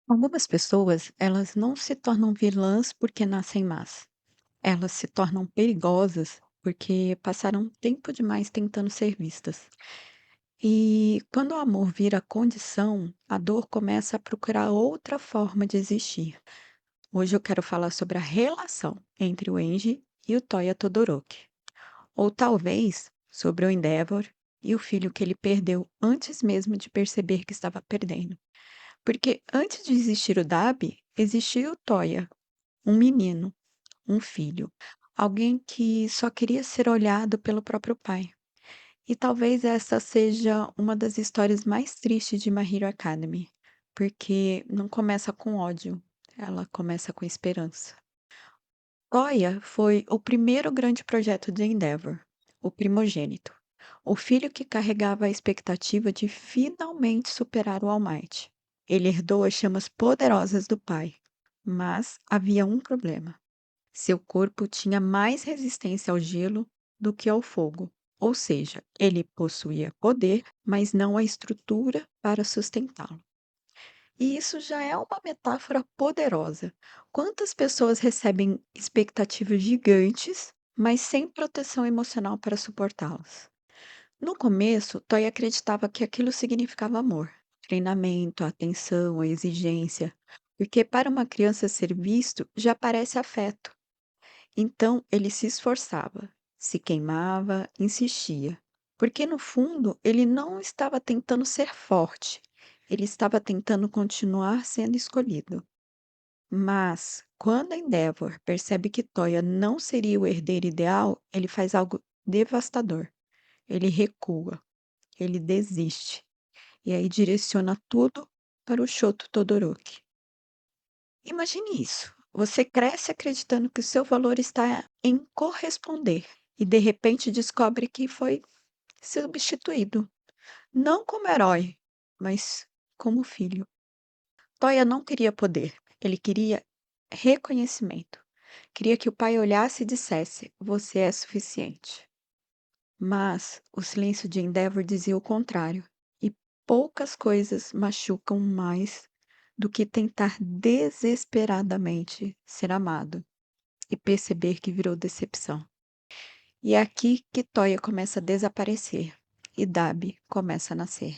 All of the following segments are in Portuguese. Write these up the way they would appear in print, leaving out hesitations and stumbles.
Algumas pessoas, elas não se tornam vilãs porque nascem más. Elas se tornam perigosas porque passaram tempo demais tentando ser vistas. E quando o amor vira condição, a dor começa a procurar outra forma de existir. Hoje eu quero falar sobre a relação entre o Enji e o Toya Todoroki. Ou talvez sobre o Endeavor e o filho que ele perdeu antes mesmo de perceber que estava perdendo. Porque antes de existir o Dabi, existia o Toya, um menino, um filho, alguém que só queria ser olhado pelo próprio pai. E talvez essa seja uma das histórias mais tristes de My Hero Academy, porque não começa com ódio, ela começa com esperança. Toya foi o primeiro grande projeto de Endeavor, o primogênito, o filho que carregava a expectativa de finalmente superar o All Might. Ele herdou as chamas poderosas do pai, mas havia um problema. Seu corpo tinha mais resistência ao gelo do que ao fogo. Ou seja, ele possuía poder, mas não a estrutura para sustentá-lo. E isso já é uma metáfora poderosa. Quantas pessoas recebem expectativas gigantes, mas sem proteção emocional para suportá-las? No começo, Toy acreditava que aquilo significava amor, treinamento, atenção, exigência, porque para uma criança ser visto já parece afeto. Então ele se esforçava, se queimava, insistia, porque no fundo ele não estava tentando ser forte, ele estava tentando continuar sendo escolhido. Mas quando Endeavor percebe que Toya não seria o herdeiro ideal, ele faz algo devastador. Ele recua, ele desiste, e aí direciona tudo para o Shoto Todoroki. Imagine isso. Você cresce acreditando que o seu valor está em corresponder e de repente descobre que foi substituído, não como herói, mas como filho. Toya não queria poder, ele queria reconhecimento. Queria que o pai olhasse e dissesse: Você é suficiente. Mas o silêncio de Endeavor dizia o contrário, e poucas coisas machucam mais do que tentar desesperadamente ser amado e perceber que virou decepção. E é aqui que Toya começa a desaparecer e Dabi começa a nascer.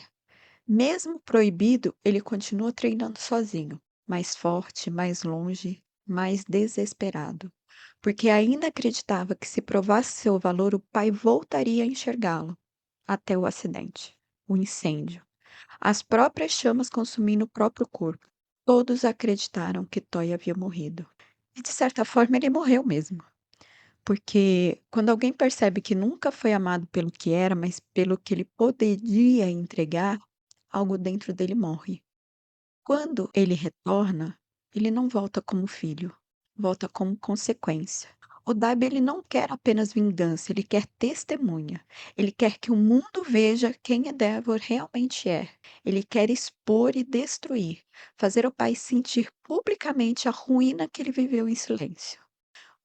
Mesmo proibido, ele continua treinando sozinho, mais forte, mais longe, mais desesperado, porque ainda acreditava que se provasse seu valor, o pai voltaria a enxergá-lo, até o acidente, o incêndio, as próprias chamas consumindo o próprio corpo. Todos acreditaram que Toy havia morrido. E de certa forma ele morreu mesmo, porque quando alguém percebe que nunca foi amado pelo que era, mas pelo que ele poderia entregar, algo dentro dele morre. Quando ele retorna, ele não volta como filho, volta como consequência. O Dabi ele não quer apenas vingança, ele quer testemunha. Ele quer que o mundo veja quem Endeavor realmente é. Ele quer expor e destruir, fazer o pai sentir publicamente a ruína que ele viveu em silêncio.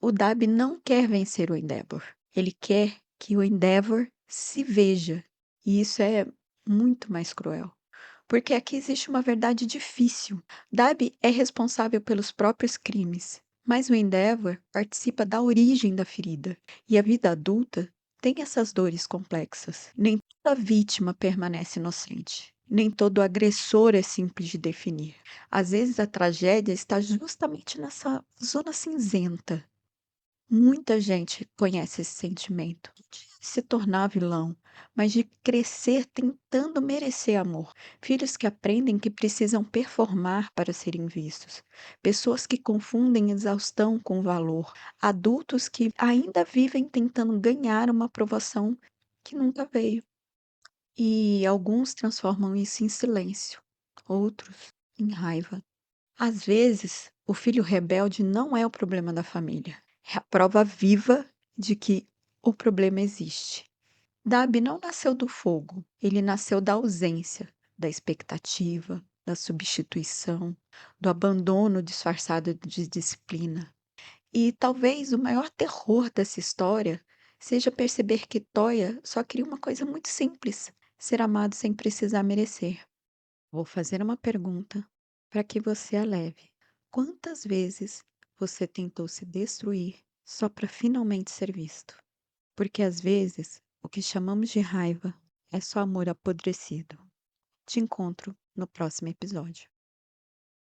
O Dabi não quer vencer o Endeavor. Ele quer que o Endeavor se veja. E isso é muito mais cruel. Porque aqui existe uma verdade difícil. Dabi é responsável pelos próprios crimes, mas o Endeavor participa da origem da ferida. E a vida adulta tem essas dores complexas. Nem toda vítima permanece inocente. Nem todo agressor é simples de definir. Às vezes a tragédia está justamente nessa zona cinzenta. Muita gente conhece esse sentimento de se tornar vilão, mas de crescer tentando merecer amor. Filhos que aprendem que precisam performar para serem vistos. Pessoas que confundem exaustão com valor. Adultos que ainda vivem tentando ganhar uma aprovação que nunca veio. E alguns transformam isso em silêncio, outros em raiva. Às vezes, o filho rebelde não é o problema da família, é a prova viva de que o problema existe. Dabi não nasceu do fogo, ele nasceu da ausência, da expectativa, da substituição, do abandono disfarçado de disciplina. E talvez o maior terror dessa história seja perceber que Toya só queria uma coisa muito simples: ser amado sem precisar merecer. Vou fazer uma pergunta para que você a leve. Quantas vezes você tentou se destruir só para finalmente ser visto? Porque às vezes o que chamamos de raiva é só amor apodrecido. Te encontro no próximo episódio.